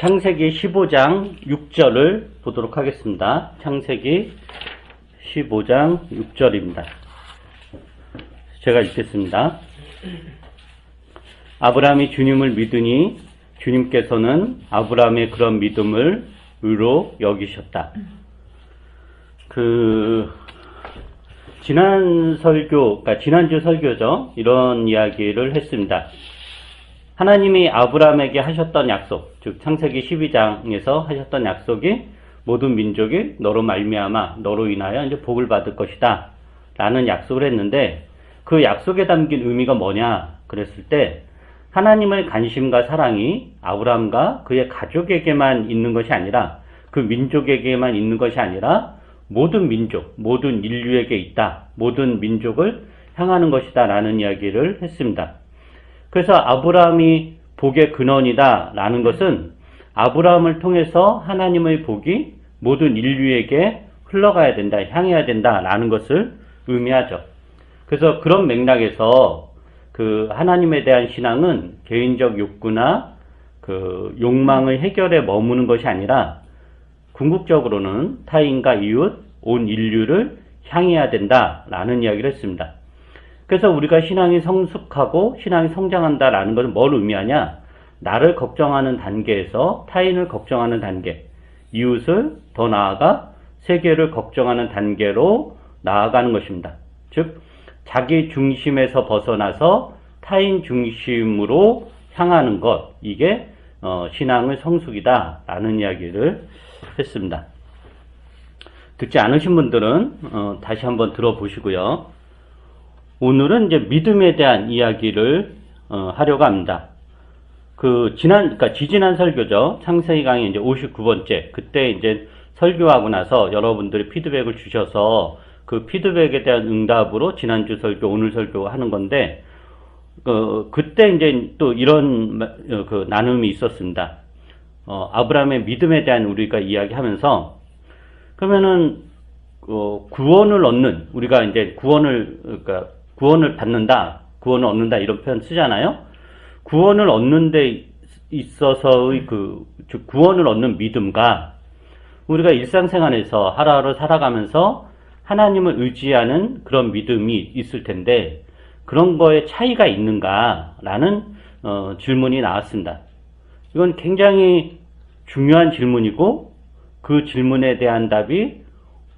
창세기 15장 6절을 보도록 하겠습니다. 창세기 15장 6절입니다. 제가 읽겠습니다. 아브라함이 주님을 믿으니 주님께서는 아브라함의 그런 믿음을 의로 여기셨다. 지난주 설교죠. 이런 이야기를 했습니다. 하나님이 아브라함에게 하셨던 약속, 즉 창세기 12장에서 하셨던 약속이 모든 민족이 너로 말미암아 너로 인하여 이제 복을 받을 것이다 라는 약속을 했는데, 그 약속에 담긴 의미가 뭐냐 그랬을 때, 하나님의 관심과 사랑이 아브라함과 그의 가족에게만 있는 것이 아니라, 그 민족에게만 있는 것이 아니라 모든 민족, 모든 인류에게 있다, 모든 민족을 향하는 것이다 라는 이야기를 했습니다. 그래서 아브라함이 복의 근원이다 라는 것은 아브라함을 통해서 하나님의 복이 모든 인류에게 흘러가야 된다, 향해야 된다 라는 것을 의미하죠. 그래서 그런 맥락에서 하나님에 대한 신앙은 개인적 욕구나 욕망의 해결에 머무는 것이 아니라 궁극적으로는 타인과 이웃, 온 인류를 향해야 된다 라는 이야기를 했습니다. 그래서 우리가 신앙이 성숙하고 신앙이 성장한다라는 것은 뭘 의미하냐? 나를 걱정하는 단계에서 타인을 걱정하는 단계, 이웃을 더 나아가 세계를 걱정하는 단계로 나아가는 것입니다. 즉, 자기 중심에서 벗어나서 타인 중심으로 향하는 것, 이게 신앙의 성숙이다라는 이야기를 했습니다. 듣지 않으신 분들은 다시 한번 들어보시고요. 오늘은 이제 믿음에 대한 이야기를 하려고 합니다. 지지난 설교죠. 창세기 강의 이제 59번째. 그때 이제 설교하고 나서 여러분들이 피드백을 주셔서 그 피드백에 대한 응답으로 지난주 설교, 오늘 설교 하는 건데, 그때 이제 또 이런 나눔이 있었습니다. 아브라함의 믿음에 대한 우리가 이야기하면서, 그러면은 구원을 얻는, 우리가 이제 구원을 받는다, 구원을 얻는다 이런 표현 쓰잖아요. 구원을 얻는 데 있어서의 즉 구원을 얻는 믿음과 우리가 일상생활에서 하루하루 살아가면서 하나님을 의지하는 그런 믿음이 있을 텐데, 그런 거에 차이가 있는가라는 질문이 나왔습니다. 이건 굉장히 중요한 질문이고, 그 질문에 대한 답이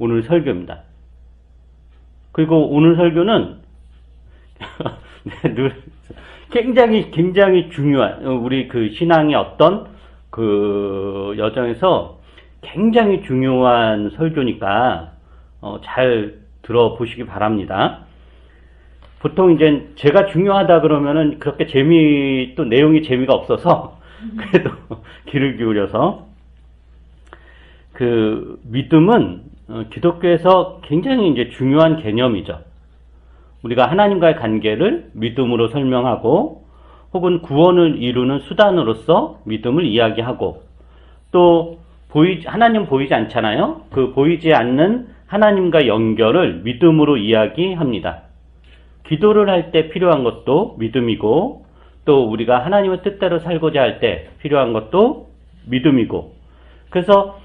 오늘 설교입니다. 그리고 오늘 설교는 굉장히 중요한, 우리 신앙의 어떤 여정에서 굉장히 중요한 설교니까 잘 들어보시기 바랍니다. 보통 이제 제가 중요하다 그러면은 그렇게 또 내용이 재미가 없어서 그래도 귀를 기울여서, 믿음은 기독교에서 굉장히 이제 중요한 개념이죠. 우리가 하나님과의 관계를 믿음으로 설명하고, 혹은 구원을 이루는 수단으로서 믿음을 이야기하고, 또 하나님 보이지 않잖아요. 그 보이지 않는 하나님과 연결을 믿음으로 이야기합니다. 기도를 할 때 필요한 것도 믿음이고, 또 우리가 하나님의 뜻대로 살고자 할 때 필요한 것도 믿음이고, 그래서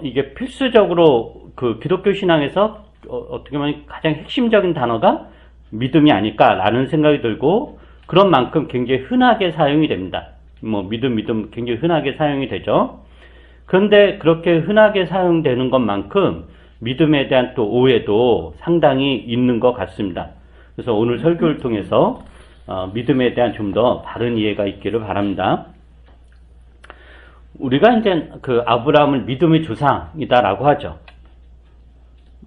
이게 필수적으로 기독교 신앙에서 어떻게 보면 가장 핵심적인 단어가 믿음이 아닐까라는 생각이 들고, 그런 만큼 굉장히 흔하게 사용이 됩니다. 믿음 굉장히 흔하게 사용이 되죠. 그런데 그렇게 흔하게 사용되는 것만큼 믿음에 대한 또 오해도 상당히 있는 것 같습니다. 그래서 오늘 설교를 통해서 믿음에 대한 좀 더 바른 이해가 있기를 바랍니다. 우리가 이제 아브라함을 믿음의 조상이다라고 하죠.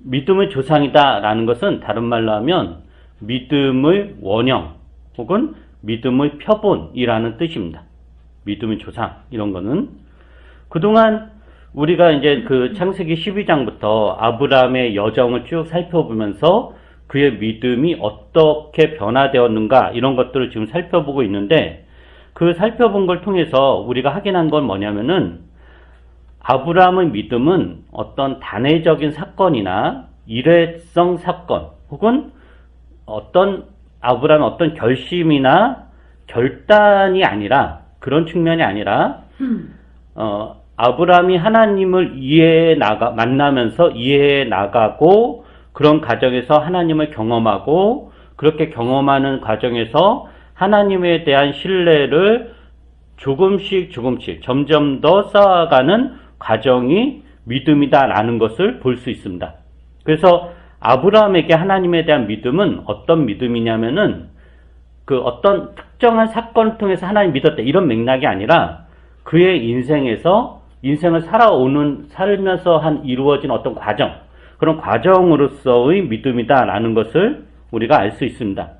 믿음의 조상이다라는 것은 다른 말로 하면 믿음의 원형 혹은 믿음의 표본이라는 뜻입니다. 믿음의 조상, 이런 거는. 그동안 우리가 이제 창세기 12장부터 아브라함의 여정을 쭉 살펴보면서 그의 믿음이 어떻게 변화되었는가, 이런 것들을 지금 살펴보고 있는데, 그 살펴본 걸 통해서 우리가 확인한 건 뭐냐면은, 아브라함의 믿음은 어떤 단회적인 사건이나 일회성 사건, 혹은 아브라함의 어떤 결심이나 결단이 아니라, 그런 측면이 아니라 아브라함이 하나님을 만나면서 이해해 나가고, 그런 과정에서 하나님을 경험하고, 그렇게 경험하는 과정에서 하나님에 대한 신뢰를 조금씩 점점 더 쌓아가는 과정이 믿음이다라는 것을 볼 수 있습니다. 그래서 아브라함에게 하나님에 대한 믿음은 어떤 믿음이냐면은 그 어떤 특정한 사건을 통해서 하나님 믿었다 이런 맥락이 아니라 그의 인생을 살면서 이루어진 어떤 과정, 그런 과정으로서의 믿음이다라는 것을 우리가 알 수 있습니다.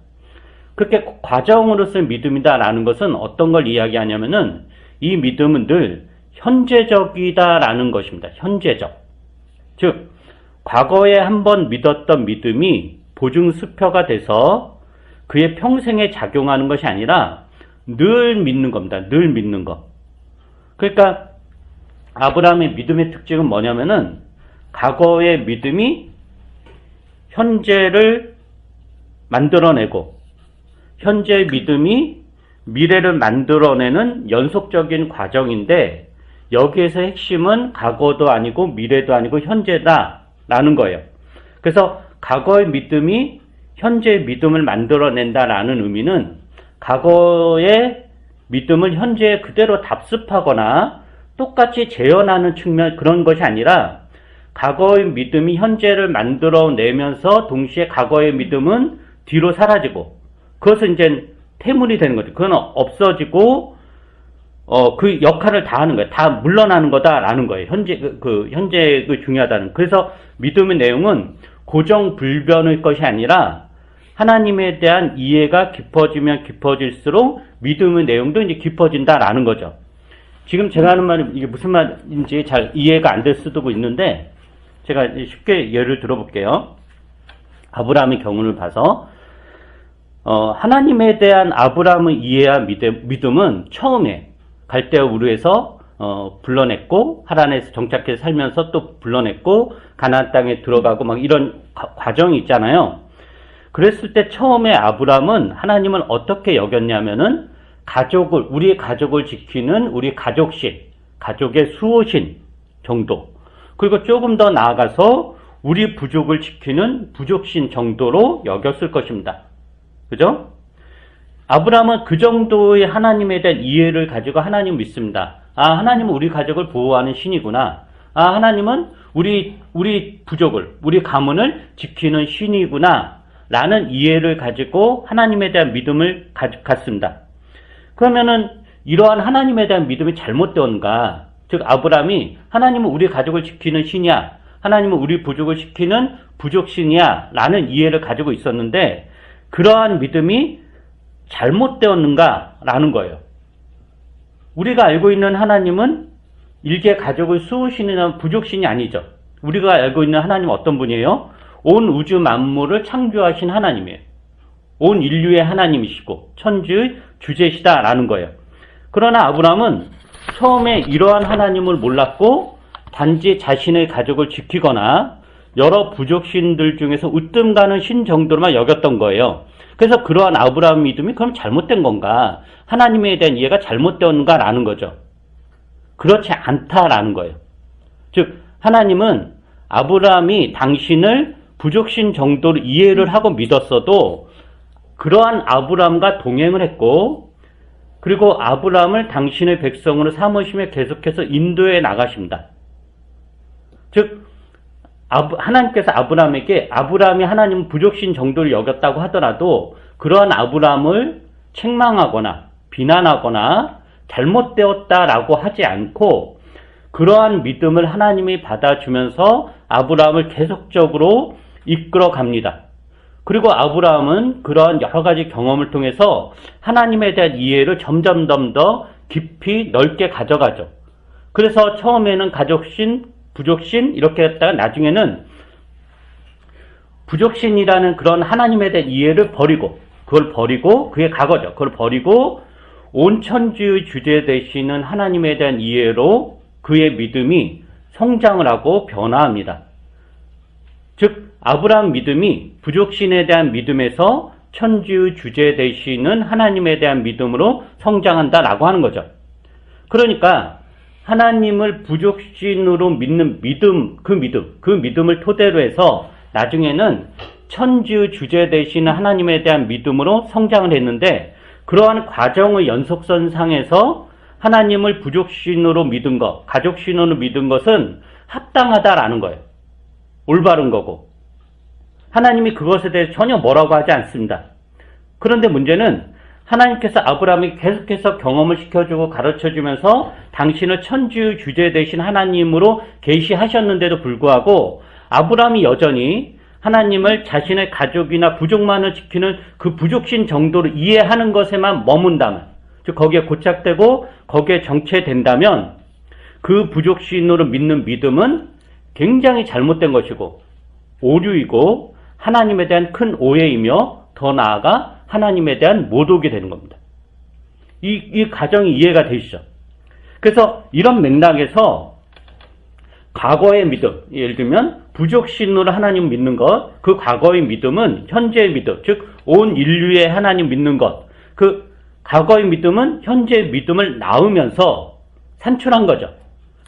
그렇게 과정으로서의 믿음이다라는 것은 어떤 걸 이야기하냐면은 이 믿음은 늘 현재적이다라는 것입니다. 현재적. 즉, 과거에 한번 믿었던 믿음이 보증수표가 돼서 그의 평생에 작용하는 것이 아니라 늘 믿는 겁니다. 늘 믿는 것. 그러니까 아브라함의 믿음의 특징은 뭐냐면은 과거의 믿음이 현재를 만들어내고 현재의 믿음이 미래를 만들어내는 연속적인 과정인데 여기에서 핵심은 과거도 아니고 미래도 아니고 현재다라는 거예요. 그래서 과거의 믿음이 현재의 믿음을 만들어낸다라는 의미는 과거의 믿음을 현재에 그대로 답습하거나 똑같이 재현하는 측면 그런 것이 아니라 과거의 믿음이 현재를 만들어내면서 동시에 과거의 믿음은 뒤로 사라지고 그것은 이제 퇴물이 되는 거죠. 그건 없어지고 그 역할을 다 하는 거예요. 다 물러나는 거다라는 거예요. 현재 중요하다는. 그래서 믿음의 내용은 고정불변의 것이 아니라 하나님에 대한 이해가 깊어지면 깊어질수록 믿음의 내용도 이제 깊어진다라는 거죠. 지금 제가 하는 말이 이게 무슨 말인지 잘 이해가 안 될 수도 있는데 제가 쉽게 예를 들어볼게요. 아브라함의 경우를 봐서 하나님에 대한 아브라함의 이해와 믿음은 처음에 갈대아 우르에서 불러냈고 하란에서 정착해서 살면서 또 불러냈고 가나안 땅에 들어가고 막 이런 과정이 있잖아요. 그랬을 때 처음에 아브라함은 하나님을 어떻게 여겼냐면은 우리의 가족을 지키는 우리 가족의 수호신 정도. 그리고 조금 더 나아가서 우리 부족을 지키는 부족신 정도로 여겼을 것입니다. 그죠? 아브라함은 그 정도의 하나님에 대한 이해를 가지고 하나님을 믿습니다. 하나님은 우리 가족을 보호하는 신이구나. 하나님은 우리 부족을, 우리 가문을 지키는 신이구나. 라는 이해를 가지고 하나님에 대한 믿음을 갖습니다. 그러면은 이러한 하나님에 대한 믿음이 잘못되었는가? 즉 아브라함이 하나님은 우리 가족을 지키는 신이야. 하나님은 우리 부족을 지키는 부족신이야. 라는 이해를 가지고 있었는데 그러한 믿음이 잘못되었는가? 라는 거예요. 우리가 알고 있는 하나님은 일개 가족의 수호신이나 부족신이 아니죠. 우리가 알고 있는 하나님은 어떤 분이에요? 온 우주 만물을 창조하신 하나님이에요. 온 인류의 하나님이시고 천주의 주제시다라는 거예요. 그러나 아브라함은 처음에 이러한 하나님을 몰랐고 단지 자신의 가족을 지키거나 여러 부족신들 중에서 으뜸 가는 신 정도로만 여겼던 거예요. 그래서 그러한 아브라함 믿음이 그럼 잘못된 건가? 하나님에 대한 이해가 잘못되었는가라는 거죠. 그렇지 않다라는 거예요. 즉 하나님은 아브라함이 당신을 부족신 정도로 이해를 하고 믿었어도 그러한 아브라함과 동행을 했고 그리고 아브라함을 당신의 백성으로 삼으시며 계속해서 인도해 나가십니다. 즉 하나님께서 아브라함이 하나님 부족신 정도를 여겼다고 하더라도 그러한 아브라함을 책망하거나 비난하거나 잘못되었다라고 하지 않고 그러한 믿음을 하나님이 받아주면서 아브라함을 계속적으로 이끌어 갑니다. 그리고 아브라함은 그러한 여러 가지 경험을 통해서 하나님에 대한 이해를 점점 더 깊이 넓게 가져가죠. 그래서 처음에는 가족신, 부족신 이렇게 했다가 나중에는 부족신이라는 그런 하나님에 대한 이해를 버리고 그게 과거죠. 그걸 버리고 온 천지의 주제 되시는 하나님에 대한 이해로 그의 믿음이 성장을 하고 변화합니다. 즉 아브라함 믿음이 부족신에 대한 믿음에서 천지의 주제 되시는 하나님에 대한 믿음으로 성장한다라고 하는 거죠. 그러니까 하나님을 부족신으로 믿는 그 믿음을 토대로 해서 나중에는 천주 주제 되시는 하나님에 대한 믿음으로 성장을 했는데, 그러한 과정의 연속선상에서 하나님을 부족신으로 믿은 것, 가족신으로 믿은 것은 합당하다라는 거예요. 올바른 거고. 하나님이 그것에 대해서 전혀 뭐라고 하지 않습니다. 그런데 문제는 하나님께서 아브라함이 계속해서 경험을 시켜주고 가르쳐주면서 당신을 천주 주제 되신 하나님으로 계시하셨는데도 불구하고 아브라함이 여전히 하나님을 자신의 가족이나 부족만을 지키는 그 부족신 정도로 이해하는 것에만 머문다면, 즉 거기에 고착되고 거기에 정체된다면 그 부족신으로 믿는 믿음은 굉장히 잘못된 것이고 오류이고 하나님에 대한 큰 오해이며 더 나아가 하나님에 대한 모독이 되는 겁니다. 이 가정이 이해가 되시죠? 그래서 이런 맥락에서 과거의 믿음, 예를 들면 부족신으로 하나님 믿는 것, 그 과거의 믿음은 현재의 믿음, 즉 온 인류의 하나님 믿는 것, 그 과거의 믿음은 현재의 믿음을 낳으면서 산출한 거죠.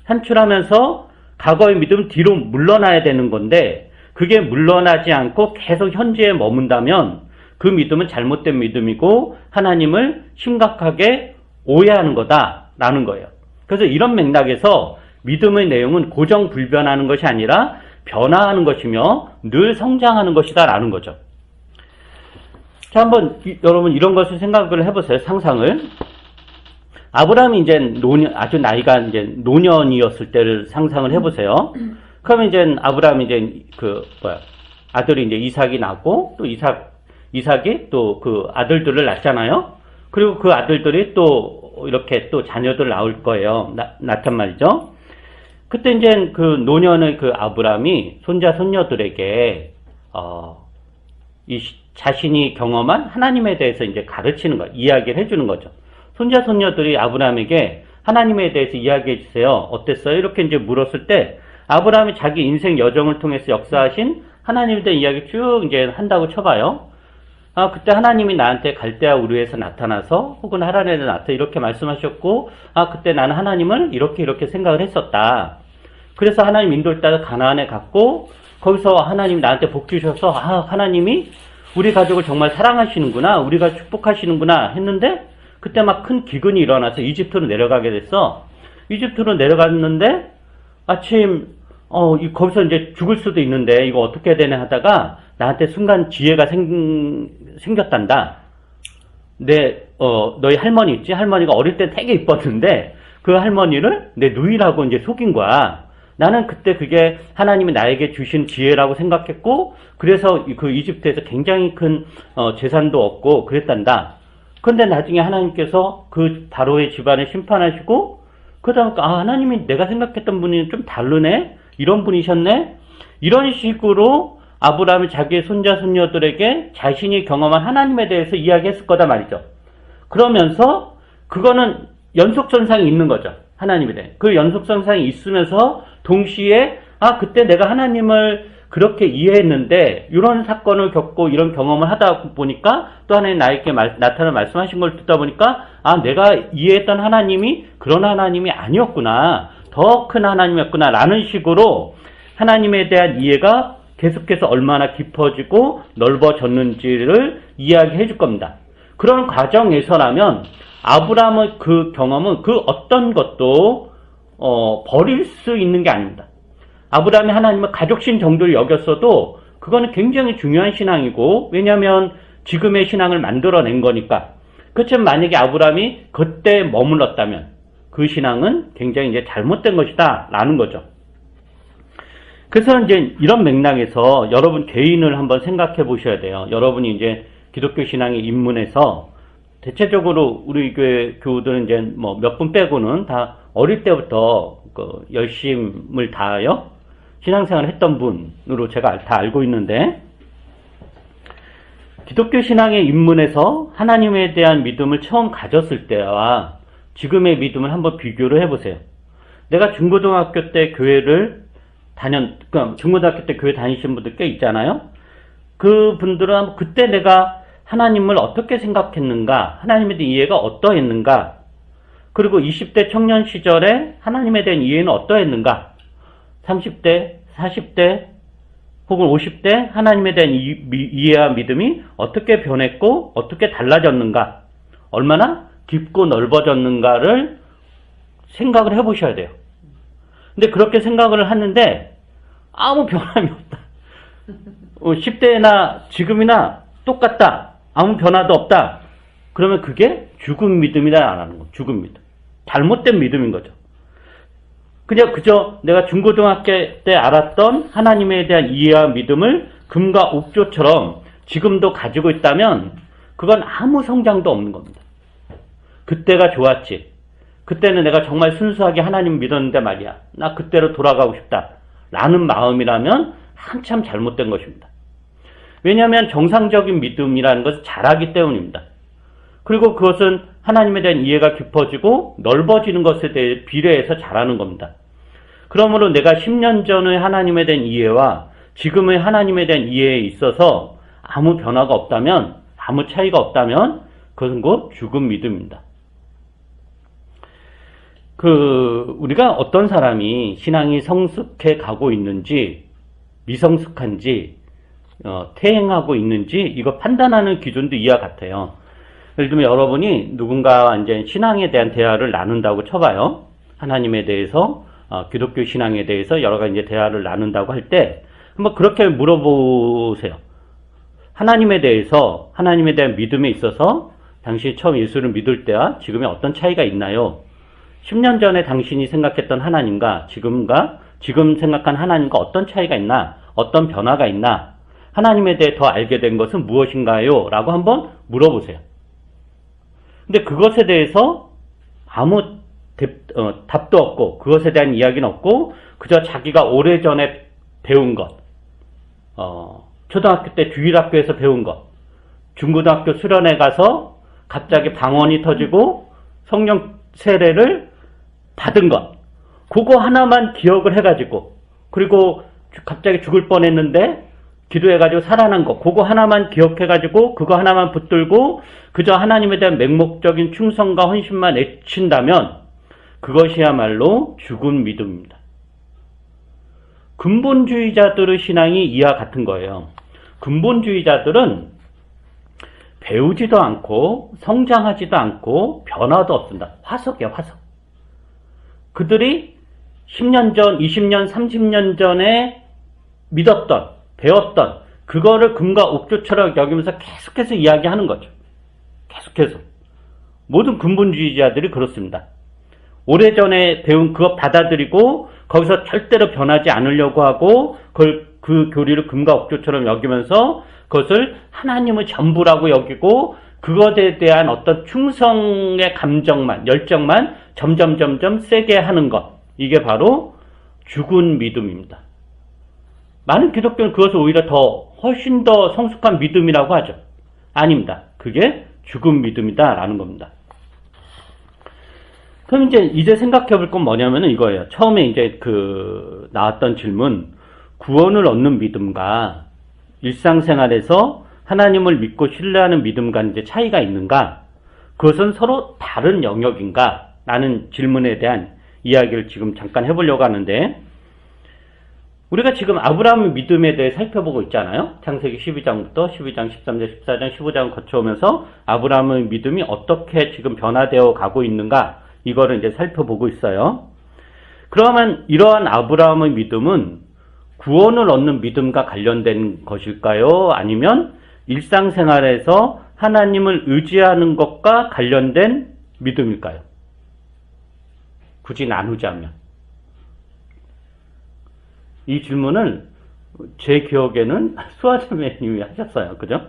산출하면서 과거의 믿음은 뒤로 물러나야 되는 건데, 그게 물러나지 않고 계속 현재에 머문다면 그 믿음은 잘못된 믿음이고 하나님을 심각하게 오해하는 거다라는 거예요. 그래서 이런 맥락에서 믿음의 내용은 고정불변하는 것이 아니라 변화하는 것이며 늘 성장하는 것이다라는 거죠. 자, 한번 여러분 이런 것을 생각을 해보세요. 상상을. 아브라함이 이제 아주 나이가 이제 노년이었을 때를 상상을 해보세요. 그러면 이제 아브라함이 이제 아들이 이제 이삭이 낳고, 또 이삭이 또 그 아들들을 낳잖아요. 그리고 그 아들들이 또 이렇게 또 자녀들 낳을 거예요. 낳단 말이죠. 그때 이제 그 노년의 그 아브라함이 손자 손녀들에게 자신이 경험한 하나님에 대해서 이제 가르치는 거, 이야기를 해주는 거죠. 손자 손녀들이 아브라함에게 하나님에 대해서 이야기해 주세요. 어땠어요? 이렇게 이제 물었을 때 아브라함이 자기 인생 여정을 통해서 역사하신 하나님에 대한 이야기 쭉 이제 한다고 쳐봐요. 그때 하나님이 나한테 갈대아 우르에서 나타나서 혹은 하란에서 나타나 이렇게 말씀하셨고, 그때 나는 하나님을 이렇게 생각을 했었다. 그래서 하나님 인도를 따라 가나안에 갔고, 거기서 하나님이 나한테 복 주셔서 하나님이 우리 가족을 정말 사랑하시는구나, 우리가 축복하시는구나 했는데, 그때 막 큰 기근이 일어나서 이집트로 내려가게 됐어. 이집트로 내려갔는데 아침 거기서 이제 죽을 수도 있는데 이거 어떻게 해야 되나 하다가 나한테 순간 지혜가 생겼단다. 너희 할머니 있지? 할머니가 어릴 때 되게 이뻤는데 그 할머니를 내 누이라고 이제 속인 거야. 나는 그때 그게 하나님이 나에게 주신 지혜라고 생각했고, 그래서 그 이집트에서 굉장히 큰 재산도 얻고 그랬단다. 그런데 나중에 하나님께서 그 바로의 집안을 심판하시고, 그러다가 하나님이 내가 생각했던 분이 좀 다르네? 이런 분이셨네? 이런 식으로 아브라함이 자기의 손자 손녀들에게 자신이 경험한 하나님에 대해서 이야기했을 거다 말이죠. 그러면서 그거는 연속선상이 있는 거죠. 하나님에 대해. 그 연속선상이 있으면서 동시에 그때 내가 하나님을 그렇게 이해했는데 이런 사건을 겪고 이런 경험을 하다 보니까 또 하나님 나에게 나타나 말씀하신 걸 듣다 보니까 내가 이해했던 하나님이 그런 하나님이 아니었구나, 더 큰 하나님이었구나 라는 식으로 하나님에 대한 이해가 계속해서 얼마나 깊어지고 넓어졌는지를 이야기해 줄 겁니다. 그런 과정에서라면 아브라함의 그 경험은 그 어떤 것도 버릴 수 있는 게 아닙니다. 아브라함이 하나님을 가족신 정도를 여겼어도 그거는 굉장히 중요한 신앙이고, 왜냐하면 지금의 신앙을 만들어낸 거니까. 그렇지만 만약에 아브라함이 그때 머물렀다면 그 신앙은 굉장히 이제 잘못된 것이다 라는 거죠. 그래서 이제 이런 맥락에서 여러분 개인을 한번 생각해 보셔야 돼요. 여러분이 이제 기독교 신앙에 입문해서 대체적으로 우리 교회 교우들은 이제 뭐 몇 분 빼고는 다 어릴 때부터 그 열심을 다하여 신앙생활을 했던 분으로 제가 다 알고 있는데, 기독교 신앙에 입문해서 하나님에 대한 믿음을 처음 가졌을 때와 지금의 믿음을 한번 비교를 해보세요. 내가 중고등학교 때 중고등학교 때 교회 다니신 분들 꽤 있잖아요. 그 분들은 그때 내가 하나님을 어떻게 생각했는가, 하나님에 대한 이해가 어떠했는가, 그리고 20대 청년 시절에 하나님에 대한 이해는 어떠했는가? 30대, 40대, 혹은 50대 하나님에 대한 이해와 믿음이 어떻게 변했고 어떻게 달라졌는가? 얼마나 깊고 넓어졌는가를 생각을 해보셔야 돼요. 근데 그렇게 생각을 하는데 아무 변함이 없다. 10대나 지금이나 똑같다. 아무 변화도 없다. 그러면 그게 죽은 믿음이다라는 거. 죽은 믿음. 잘못된 믿음인 거죠. 그냥 그저 내가 중고등학교 때 알았던 하나님에 대한 이해와 믿음을 금과 옥조처럼 지금도 가지고 있다면 그건 아무 성장도 없는 겁니다. 그때가 좋았지. 그때는 내가 정말 순수하게 하나님 믿었는데 말이야. 나 그때로 돌아가고 싶다. 라는 마음이라면 한참 잘못된 것입니다. 왜냐하면 정상적인 믿음이라는 것은 자라기 때문입니다. 그리고 그것은 하나님에 대한 이해가 깊어지고 넓어지는 것에 대해 비례해서 자라는 겁니다. 그러므로 내가 10년 전의 하나님에 대한 이해와 지금의 하나님에 대한 이해에 있어서 아무 변화가 없다면, 아무 차이가 없다면 그것은 곧 죽은 믿음입니다. 우리가 어떤 사람이 신앙이 성숙해 가고 있는지, 미성숙한지, 퇴행하고 있는지 이거 판단하는 기준도 이와 같아요. 예를 들면 여러분이 누군가와 이제 신앙에 대한 대화를 나눈다고 쳐봐요. 하나님에 대해서, 기독교 신앙에 대해서 여러 가지 이제 대화를 나눈다고 할 때 한번 그렇게 물어보세요. 하나님에 대한 믿음에 있어서 당신이 처음 예수를 믿을 때와 지금의 어떤 차이가 있나요? 10년 전에 당신이 생각했던 하나님과 지금 생각한 하나님과 어떤 차이가 있나? 어떤 변화가 있나? 하나님에 대해 더 알게 된 것은 무엇인가요? 라고 한번 물어보세요. 근데 그것에 대해서 아무 답도 없고 그것에 대한 이야기는 없고 그저 자기가 오래전에 배운 것, 초등학교 때 주일학교에서 배운 것, 중고등학교 수련회 가서 갑자기 방언이 터지고 성령 세례를 받은 것, 그거 하나만 기억을 해가지고, 그리고 갑자기 죽을 뻔했는데 기도해가지고 살아난 것, 그거 하나만 기억해가지고 그거 하나만 붙들고 그저 하나님에 대한 맹목적인 충성과 헌신만 애친다면 그것이야말로 죽은 믿음입니다. 근본주의자들의 신앙이 이와 같은 거예요. 근본주의자들은 배우지도 않고 성장하지도 않고 변화도 없습니다. 화석이에요, 화석. 그들이 10년 전, 20년, 30년 전에 믿었던, 배웠던 그거를 금과 옥조처럼 여기면서 계속해서 이야기하는 거죠. 계속해서. 모든 근본주의자들이 그렇습니다. 오래전에 배운 그거 받아들이고 거기서 절대로 변하지 않으려고 하고 그 교리를 금과 옥조처럼 여기면서 그것을 하나님의 전부라고 여기고 그것에 대한 어떤 충성의 감정만, 열정만 점점 세게 하는 것. 이게 바로 죽은 믿음입니다. 많은 기독교는 그것을 오히려 훨씬 더 성숙한 믿음이라고 하죠. 아닙니다. 그게 죽은 믿음이다라는 겁니다. 그럼 이제 생각해 볼 건 뭐냐면은 이거예요. 처음에 이제 나왔던 질문, 구원을 얻는 믿음과 일상생활에서 하나님을 믿고 신뢰하는 믿음 간 이제 차이가 있는가? 그것은 서로 다른 영역인가? 라는 질문에 대한 이야기를 지금 잠깐 해보려고 하는데, 우리가 지금 아브라함의 믿음에 대해 살펴보고 있잖아요. 창세기 12장부터 12장, 13장, 14장, 15장을 거쳐오면서 아브라함의 믿음이 어떻게 지금 변화되어 가고 있는가? 이거를 이제 살펴보고 있어요. 그러면 이러한 아브라함의 믿음은 구원을 얻는 믿음과 관련된 것일까요? 아니면 일상생활에서 하나님을 의지하는 것과 관련된 믿음일까요? 굳이 나누자면. 이 질문을 제 기억에는 수아자매님이 하셨어요. 그죠?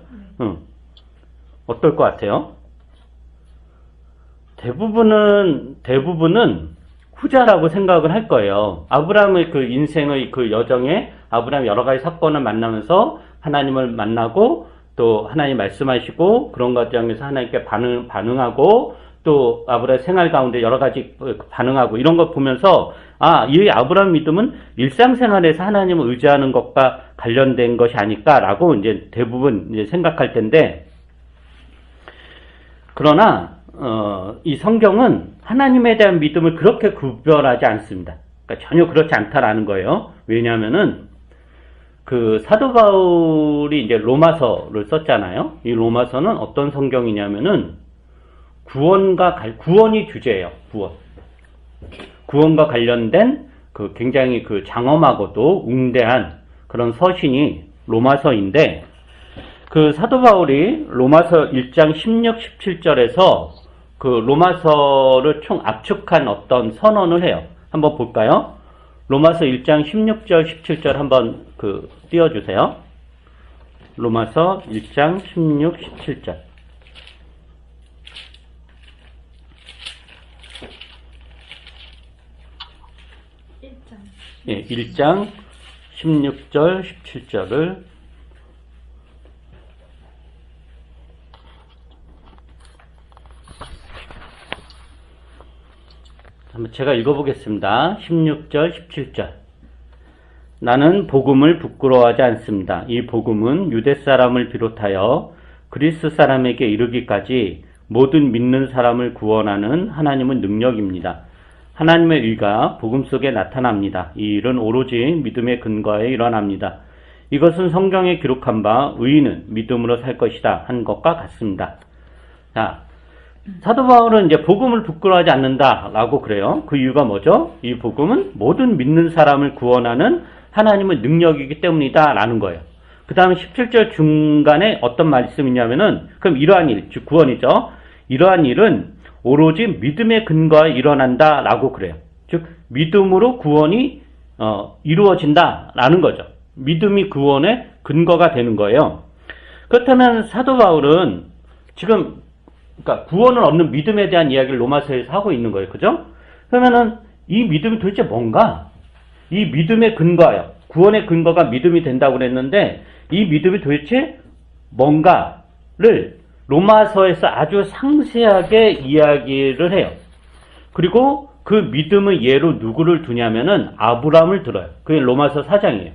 어떨 것 같아요? 대부분은 후자라고 생각을 할 거예요. 아브라함의 그 인생의 그 여정에 아브라함이 여러 가지 사건을 만나면서 하나님을 만나고 또 하나님 말씀하시고 그런 과정에서 하나님께 반응하고 또 아브라함의 생활 가운데 여러 가지 반응하고 이런 거 보면서 이 아브라함 믿음은 일상생활에서 하나님을 의지하는 것과 관련된 것이 아닐까라고 이제 대부분 이제 생각할 텐데, 그러나 이 성경은 하나님에 대한 믿음을 그렇게 구별하지 않습니다. 그러니까 전혀 그렇지 않다라는 거예요. 왜냐하면은 그 사도 바울이 이제 로마서를 썼잖아요. 이 로마서는 어떤 성경이냐면은 구원이 주제예요. 구원과 관련된 그 굉장히 그 장엄하고도 웅대한 그런 서신이 로마서인데, 그 사도 바울이 로마서 1장 16, 17절에서 그 로마서를 총 압축한 어떤 선언을 해요. 한번 볼까요? 로마서 1장 16절, 17절 한번 띄워주세요. 로마서 1장 16, 17절. 예, 1장 16절, 17절을 한번 제가 읽어보겠습니다. 16절, 17절. 나는 복음을 부끄러워하지 않습니다. 이 복음은 유대 사람을 비롯하여 그리스 사람에게 이르기까지 모든 믿는 사람을 구원하는 하나님의 능력입니다. 하나님의 의가 복음 속에 나타납니다. 이 일은 오로지 믿음의 근거에 일어납니다. 이것은 성경에 기록한 바 의인은 믿음으로 살 것이다 한 것과 같습니다. 자, 사도 바울은 이제 복음을 부끄러워하지 않는다라고 그래요. 그 이유가 뭐죠? 이 복음은 모든 믿는 사람을 구원하는 하나님의 능력이기 때문이다라는 거예요. 그 다음 17절 중간에 어떤 말씀이냐면은, 그럼 이러한 일, 즉 구원이죠. 이러한 일은 오로지 믿음의 근거에 일어난다라고 그래요. 즉 믿음으로 구원이 이루어진다라는 거죠. 믿음이 구원의 근거가 되는 거예요. 그렇다면 사도 바울은 지금 그러니까 구원을 얻는 믿음에 대한 이야기를 로마서에서 하고 있는 거예요. 그죠? 그러면은 이 믿음이 도대체 뭔가? 이 믿음의 근거예요. 구원의 근거가 믿음이 된다고 그랬는데 이 믿음이 도대체 뭔가를 로마서에서 아주 상세하게 이야기를 해요. 그리고 그 믿음의 예로 누구를 두냐면은 아브라함을 들어요. 그게 로마서 4장이에요.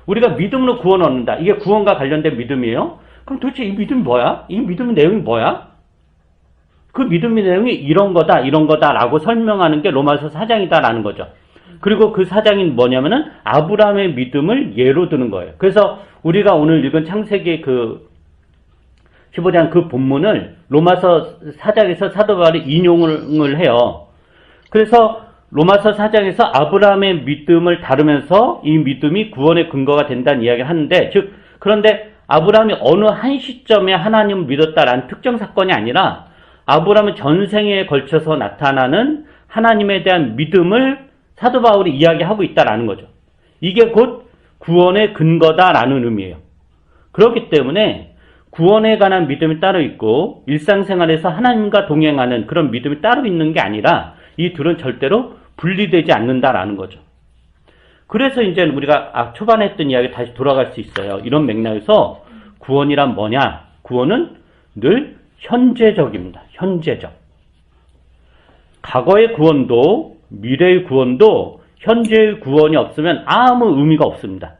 우리가 믿음으로 구원 얻는다. 이게 구원과 관련된 믿음이에요. 그럼 도대체 이 믿음이 뭐야? 이 믿음의 내용이 뭐야? 그 믿음의 내용이 이런 거다라고 설명하는 게 로마서 4장이다라는 거죠. 그리고 그 4장이 뭐냐면은 아브라함의 믿음을 예로 드는 거예요. 그래서 우리가 오늘 읽은 창세기 15장 그 본문을 로마서 4장에서 사도 바울이 인용을 해요. 그래서 로마서 4장에서 아브라함의 믿음을 다루면서 이 믿음이 구원의 근거가 된다는 이야기를 하는데, 즉 그런데 아브라함이 어느 한 시점에 하나님을 믿었다라는 특정 사건이 아니라 아브라함은 전생에 걸쳐서 나타나는 하나님에 대한 믿음을 사도 바울이 이야기하고 있다라는 거죠. 이게 곧 구원의 근거다라는 의미예요. 그렇기 때문에 구원에 관한 믿음이 따로 있고 일상생활에서 하나님과 동행하는 그런 믿음이 따로 있는 게 아니라 이 둘은 절대로 분리되지 않는다라는 거죠. 그래서 이제 우리가 초반에 했던 이야기 다시 돌아갈 수 있어요. 이런 맥락에서 구원이란 뭐냐? 구원은 늘 현재적입니다. 현재적. 과거의 구원도 미래의 구원도 현재의 구원이 없으면 아무 의미가 없습니다.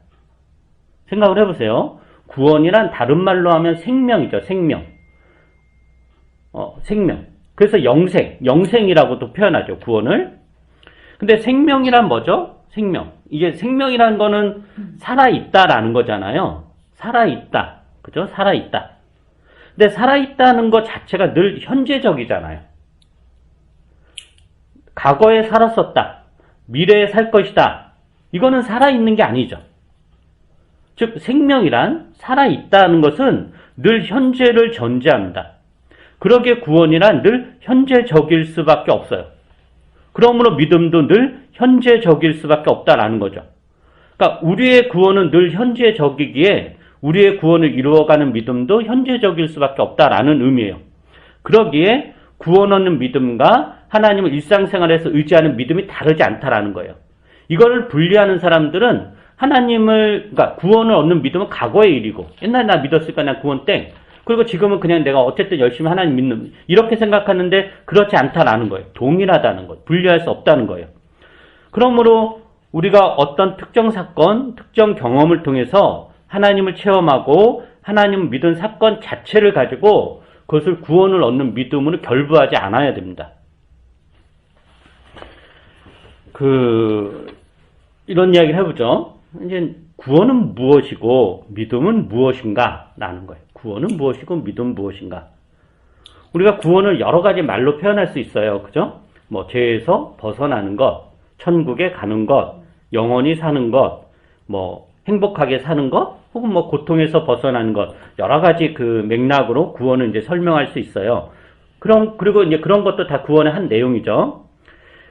생각을 해보세요. 구원이란 다른 말로 하면 생명이죠. 생명. 생명. 그래서 영생이라고도 표현하죠. 구원을. 근데 생명이란 뭐죠? 생명. 이게 생명이라는 거는 살아있다라는 거잖아요. 살아있다. 그죠? 살아있다. 근데 살아있다는 것 자체가 늘 현재적이잖아요. 과거에 살았었다. 미래에 살 것이다. 이거는 살아있는 게 아니죠. 즉 생명이란 살아있다는 것은 늘 현재를 전제합니다. 그러기에 구원이란 늘 현재적일 수밖에 없어요. 그러므로 믿음도 늘 현재적일 수밖에 없다라는 거죠. 그러니까 우리의 구원은 늘 현재적이기에 우리의 구원을 이루어가는 믿음도 현재적일 수밖에 없다라는 의미예요. 그러기에 구원 얻는 믿음과 하나님을 일상생활에서 의지하는 믿음이 다르지 않다라는 거예요. 이거를 분리하는 사람들은 그러니까 구원을 얻는 믿음은 과거의 일이고, 옛날에 나 믿었으니까 난 구원 땡. 그리고 지금은 그냥 내가 어쨌든 열심히 하나님 믿는, 이렇게 생각하는데 그렇지 않다라는 거예요. 동일하다는 것, 분리할 수 없다는 거예요. 그러므로 우리가 어떤 특정 사건, 특정 경험을 통해서 하나님을 체험하고 하나님을 믿은 사건 자체를 가지고 그것을 구원을 얻는 믿음으로 결부하지 않아야 됩니다. 이런 이야기를 해보죠. 이제 구원은 무엇이고 믿음은 무엇인가? 라는 거예요. 구원은 무엇이고 믿음은 무엇인가? 우리가 구원을 여러 가지 말로 표현할 수 있어요. 그죠? 뭐, 죄에서 벗어나는 것, 천국에 가는 것, 영원히 사는 것, 뭐, 행복하게 사는 것, 혹은 뭐, 고통에서 벗어나는 것, 여러 가지 그 맥락으로 구원을 이제 설명할 수 있어요. 그리고 이제 그런 것도 다 구원의 한 내용이죠.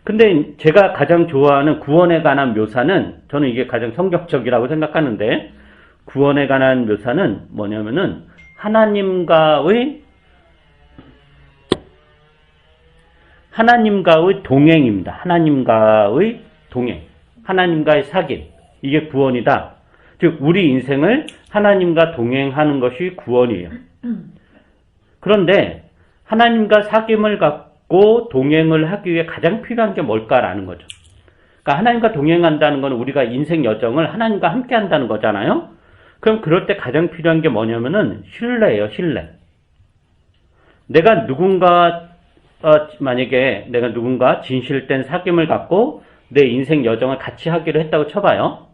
근데 제가 가장 좋아하는 구원에 관한 묘사는, 저는 이게 가장 성경적이라고 생각하는데, 구원에 관한 묘사는 뭐냐면은, 하나님과의 동행입니다. 하나님과의 동행. 하나님과의 사귐. 이게 구원이다. 즉, 우리 인생을 하나님과 동행하는 것이 구원이에요. 그런데, 하나님과 사귐을 갖고 동행을 하기 위해 가장 필요한 게 뭘까라는 거죠. 그러니까 하나님과 동행한다는 건 우리가 인생 여정을 하나님과 함께 한다는 거잖아요. 그럼 그럴 때 가장 필요한 게 뭐냐면은 신뢰예요, 신뢰. 만약에 내가 누군가 진실된 사귐을 갖고 내 인생 여정을 같이 하기로 했다고 쳐봐요.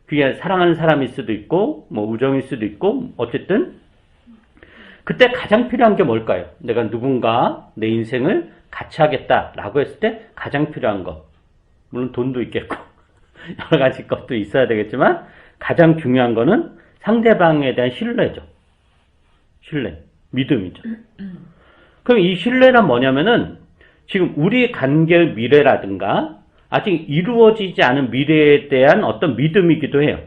그게 사랑하는 사람일 수도 있고, 뭐 우정일 수도 있고, 어쨌든 그때 가장 필요한 게 뭘까요? 내가 누군가 내 인생을 같이 하겠다라고 했을 때 가장 필요한 거. 물론 돈도 있겠고 여러 가지 것도 있어야 되겠지만 가장 중요한 거는 상대방에 대한 신뢰죠. 신뢰, 믿음이죠. 그럼 이 신뢰란 뭐냐면은 지금 우리 관계의 미래라든가 아직 이루어지지 않은 미래에 대한 어떤 믿음이기도 해요.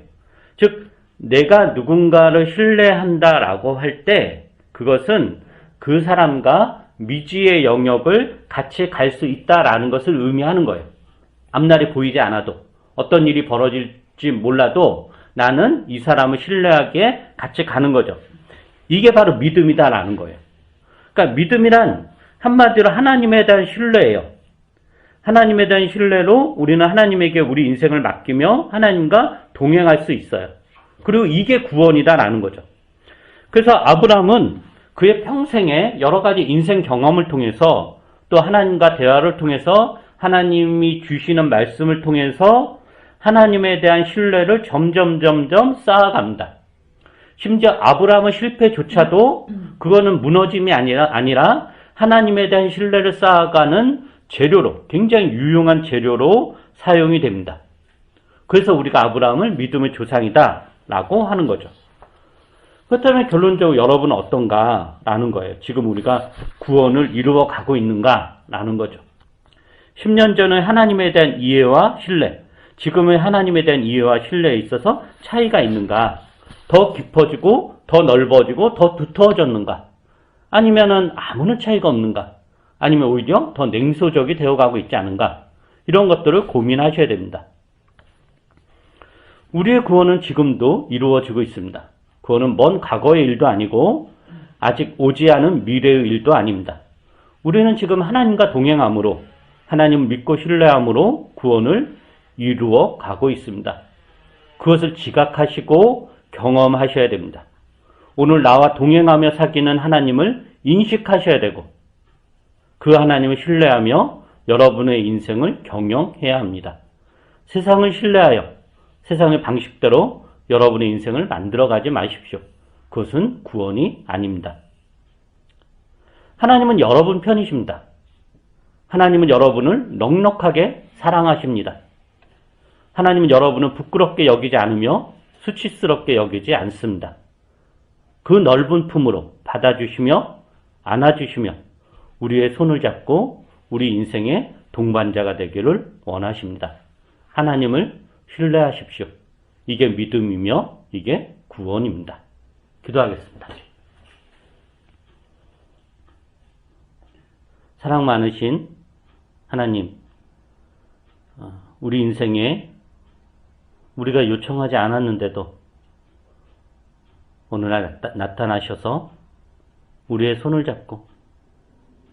즉 내가 누군가를 신뢰한다라고 할 때 그것은 그 사람과 미지의 영역을 같이 갈 수 있다라는 것을 의미하는 거예요. 앞날이 보이지 않아도 어떤 일이 벌어질지 몰라도 나는 이 사람을 신뢰하기에 같이 가는 거죠. 이게 바로 믿음이다라는 거예요. 그러니까 믿음이란 한마디로 하나님에 대한 신뢰예요. 하나님에 대한 신뢰로 우리는 하나님에게 우리 인생을 맡기며 하나님과 동행할 수 있어요. 그리고 이게 구원이다라는 거죠. 그래서 아브라함은 그의 평생에 여러 가지 인생 경험을 통해서 또 하나님과 대화를 통해서 하나님이 주시는 말씀을 통해서 하나님에 대한 신뢰를 점점 쌓아갑니다. 심지어 아브라함의 실패조차도 그거는 무너짐이 아니라 하나님에 대한 신뢰를 쌓아가는 재료로, 굉장히 유용한 재료로 사용이 됩니다. 그래서 우리가 아브라함을 믿음의 조상이다라고 하는 거죠. 그렇다면 결론적으로 여러분은 어떤가라는 거예요. 지금 우리가 구원을 이루어 가고 있는가라는 거죠. 10년 전의 하나님에 대한 이해와 신뢰, 지금의 하나님에 대한 이해와 신뢰에 있어서 차이가 있는가? 더 깊어지고, 더 넓어지고, 더 두터워졌는가? 아니면은 아무런 차이가 없는가? 아니면 오히려 더 냉소적이 되어가고 있지 않은가? 이런 것들을 고민하셔야 됩니다. 우리의 구원은 지금도 이루어지고 있습니다. 구원은 먼 과거의 일도 아니고 아직 오지 않은 미래의 일도 아닙니다. 우리는 지금 하나님과 동행함으로 하나님을 믿고 신뢰함으로 구원을 이루어 가고 있습니다. 그것을 지각하시고 경험하셔야 됩니다. 오늘 나와 동행하며 사귀는 하나님을 인식하셔야 되고 그 하나님을 신뢰하며 여러분의 인생을 경영해야 합니다. 세상을 신뢰하여 세상의 방식대로 여러분의 인생을 만들어가지 마십시오. 그것은 구원이 아닙니다. 하나님은 여러분 편이십니다. 하나님은 여러분을 넉넉하게 사랑하십니다. 하나님은 여러분을 부끄럽게 여기지 않으며 수치스럽게 여기지 않습니다. 그 넓은 품으로 받아주시며 안아주시며 우리의 손을 잡고 우리 인생의 동반자가 되기를 원하십니다. 하나님을 신뢰하십시오. 이게 믿음이며 이게 구원입니다. 기도하겠습니다. 사랑 많으신 하나님, 우리 인생에 우리가 요청하지 않았는데도 오늘날 나타나셔서 우리의 손을 잡고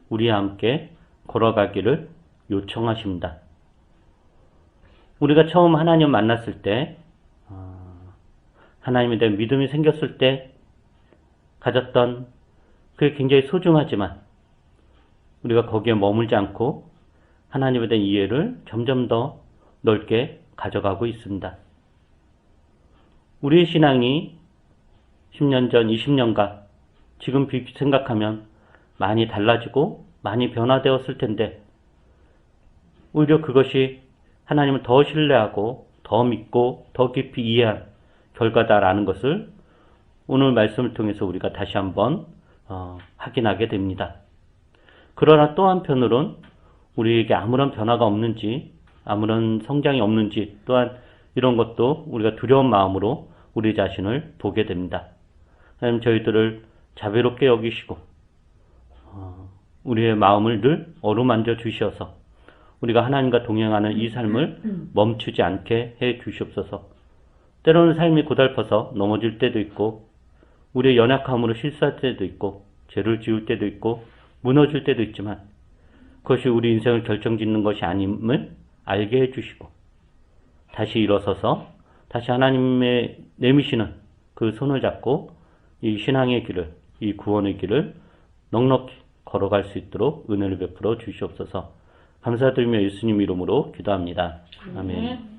우리와 함께 걸어가기를 요청하십니다. 우리가 처음 하나님 만났을 때 하나님에 대한 믿음이 생겼을 때 가졌던 그게 굉장히 소중하지만 우리가 거기에 머물지 않고 하나님에 대한 이해를 점점 더 넓게 가져가고 있습니다. 우리의 신앙이 10년 전, 20년간 지금 생각하면 많이 달라지고 많이 변화되었을 텐데 오히려 그것이 하나님을 더 신뢰하고 더 믿고 더 깊이 이해한 결과다라는 것을 오늘 말씀을 통해서 우리가 다시 한번 확인하게 됩니다. 그러나 또 한편으론 우리에게 아무런 변화가 없는지 아무런 성장이 없는지 또한 이런 것도 우리가 두려운 마음으로 우리 자신을 보게 됩니다. 하나님 저희들을 자비롭게 여기시고 우리의 마음을 늘 어루만져 주셔서 우리가 하나님과 동행하는 이 삶을 멈추지 않게 해 주시옵소서. 때로는 삶이 고달퍼서 넘어질 때도 있고 우리의 연약함으로 실수할 때도 있고 죄를 지을 때도 있고 무너질 때도 있지만 그것이 우리 인생을 결정짓는 것이 아님을 알게 해주시고 다시 일어서서 다시 하나님의 내미시는 그 손을 잡고 이 신앙의 길을, 이 구원의 길을 넉넉히 걸어갈 수 있도록 은혜를 베풀어 주시옵소서. 감사드리며 예수님 이름으로 기도합니다. 아멘.